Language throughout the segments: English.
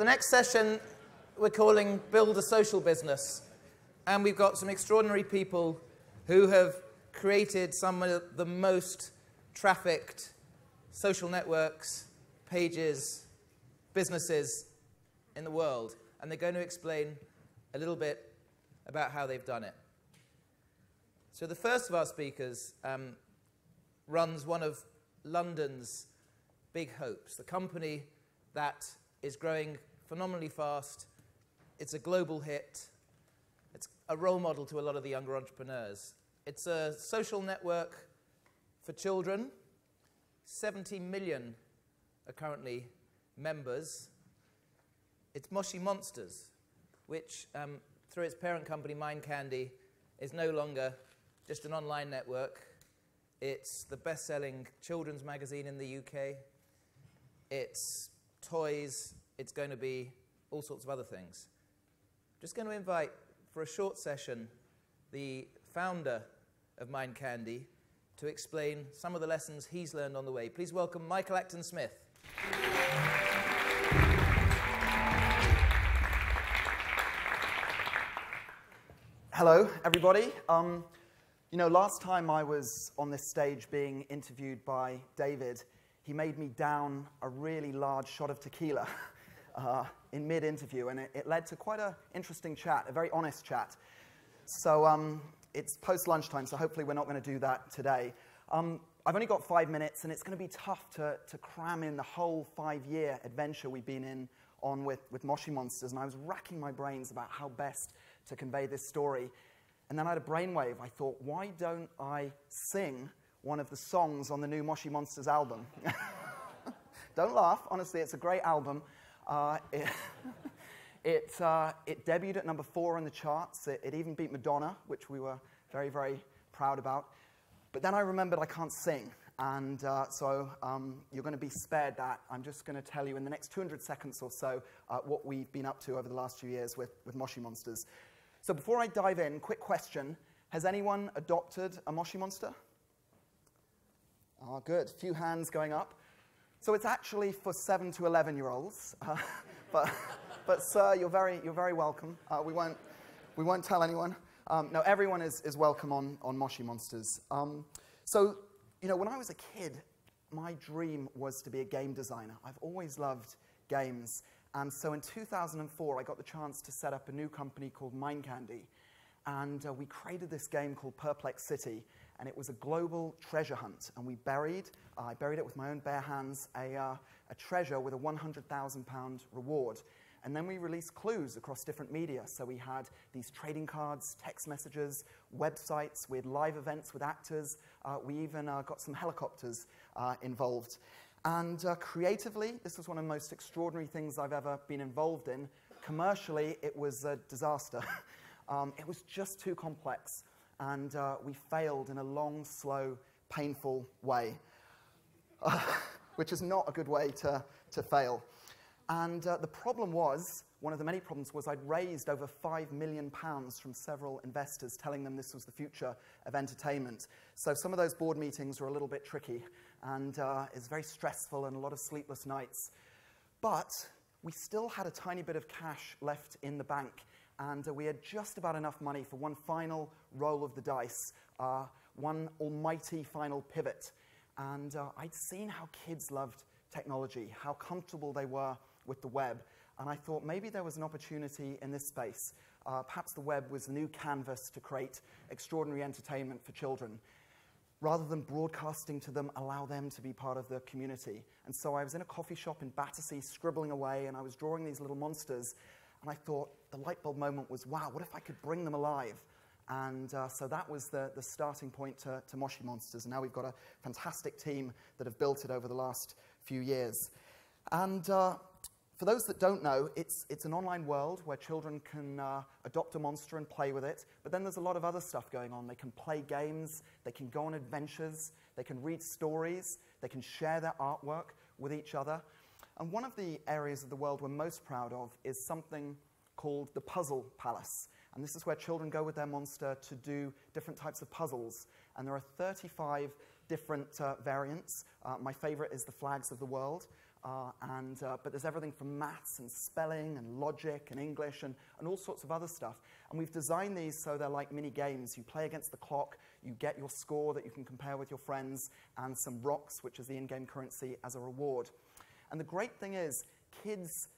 The next session we're calling Build a Social Business. And we've got some extraordinary people who have created some of the most trafficked social networks, pages, businesses in the world. And they're going to explain a little bit about how they've done it. So the first of our speakers runs one of London's big hopes, the company that is growing phenomenally fast. It's a global hit. It's a role model to a lot of the younger entrepreneurs. It's a social network for children. 70 million are currently members. It's Moshi Monsters, which, through its parent company, Mind Candy, is no longer just an online network. It's the best-selling children's magazine in the UK. It's toys. It's going to be all sorts of other things. Just going to invite, for a short session, the founder of Mind Candy to explain some of the lessons he's learned on the way. Please welcome Michael Acton Smith. Hello, everybody. You know, last time I was on this stage being interviewed by David, he made me down a really large shot of tequila in mid-interview, and it led to quite an interesting chat, a very honest chat. So it's post-lunchtime, so hopefully we're not going to do that today. I've only got 5 minutes, and it's going to be tough to cram in the whole 5-year adventure we've been on with Moshi Monsters, and I was racking my brains about how best to convey this story. And then I had a brainwave. I thought, why don't I sing one of the songs on the new Moshi Monsters album? Don't laugh. Honestly, it's a great album. It debuted at number 4 on the charts. It even beat Madonna, which we were very, very proud about. But then I remembered I can't sing. And so you're going to be spared that. I'm just going to tell you in the next 200 seconds or so what we've been up to over the last few years with Moshi Monsters. So before I dive in, quick question. Has anyone adopted a Moshi Monster? Oh, good. A few hands going up. So it's actually for 7 to 11-year-olds. But sir, you're very welcome. We won't tell anyone. No, everyone is welcome on Moshi Monsters. So, you know, when I was a kid, my dream was to be a game designer. I've always loved games. And so in 2004, I got the chance to set up a new company called Mind Candy. And we created this game called Perplex City. And it was a global treasure hunt. And I buried it with my own bare hands, a treasure with a £100,000 reward. And then we released clues across different media. So we had these trading cards, text messages, websites. We had live events with actors. We even got some helicopters involved. And creatively, this was one of the most extraordinary things I've ever been involved in. Commercially, it was a disaster. It was just too complex. And we failed in a long, slow, painful way, which is not a good way to fail. And the problem was, one of the many problems was I'd raised over £5 million from several investors telling them this was the future of entertainment. So some of those board meetings were a little bit tricky, and it's very stressful and a lot of sleepless nights. But we still had a tiny bit of cash left in the bank, and we had just about enough money for one final roll of the dice, one almighty final pivot. And I'd seen how kids loved technology, how comfortable they were with the web. And I thought maybe there was an opportunity in this space. Perhaps the web was the new canvas to create extraordinary entertainment for children. Rather than broadcasting to them, allow them to be part of the community. And so I was in a coffee shop in Battersea scribbling away, and I was drawing these little monsters. And I thought the light bulb moment was, wow, what if I could bring them alive? And so that was the starting point to Moshi Monsters. And now we've got a fantastic team that have built it over the last few years. And for those that don't know, it's an online world where children can adopt a monster and play with it. But then there's a lot of other stuff going on. They can play games. They can go on adventures. They can read stories. They can share their artwork with each other. And one of the areas of the world we're most proud of is something called the Puzzle Palace. And this is where children go with their monster to do different types of puzzles. And there are 35 different variants. My favorite is the flags of the world. But there's everything from maths and spelling and logic and English and all sorts of other stuff. And we've designed these so they're like mini games. You play against the clock, you get your score that you can compare with your friends, and some rocks, which is the in-game currency, as a reward. And the great thing is, kids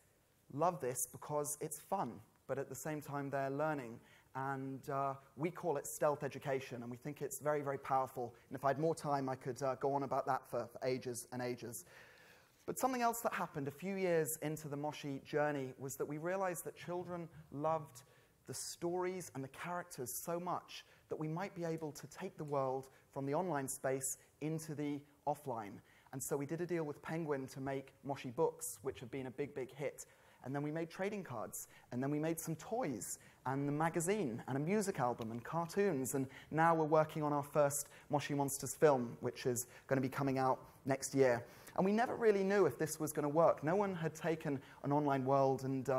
love this because it's fun, but at the same time they're learning. And we call it stealth education, and we think it's very, very powerful. And if I had more time, I could go on about that for ages and ages. But something else that happened a few years into the Moshi journey was that we realized that children loved the stories and the characters so much that we might be able to take the world from the online space into the offline. And so we did a deal with Penguin to make Moshi books, which have been a big, big hit. And then we made trading cards, and then we made some toys, and a magazine, and a music album, and cartoons, and now we're working on our first Moshi Monsters film, which is going to be coming out next year. And we never really knew if this was going to work. No one had taken an online world and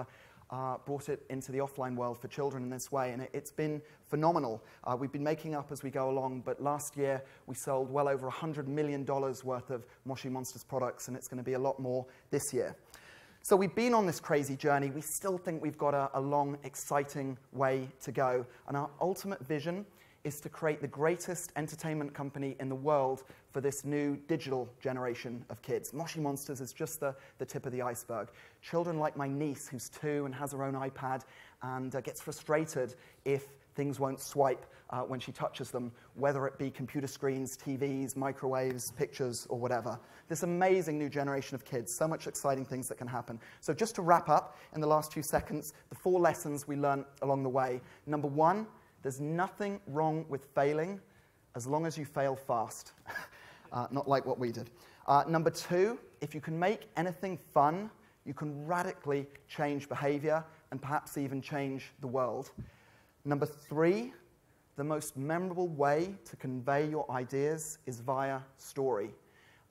brought it into the offline world for children in this way, and it's been phenomenal. We've been making up as we go along, but last year we sold well over $100 million worth of Moshi Monsters products, and it's going to be a lot more this year. So we've been on this crazy journey. We still think we've got a long, exciting way to go. And our ultimate vision is to create the greatest entertainment company in the world for this new digital generation of kids. Moshi Monsters is just the tip of the iceberg. Children like my niece, who's 2 and has her own iPad and gets frustrated if things won't swipe when she touches them, whether it be computer screens, TVs, microwaves, pictures, or whatever. This amazing new generation of kids, so much exciting things that can happen. So just to wrap up in the last few seconds, the 4 lessons we learned along the way. Number 1, there's nothing wrong with failing as long as you fail fast. Not like what we did. Number 2, if you can make anything fun, you can radically change behavior and perhaps even change the world. Number 3, the most memorable way to convey your ideas is via story.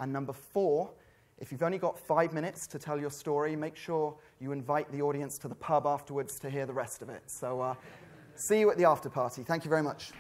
And number 4, if you've only got 5 minutes to tell your story, make sure you invite the audience to the pub afterwards to hear the rest of it. So see you at the after party. Thank you very much.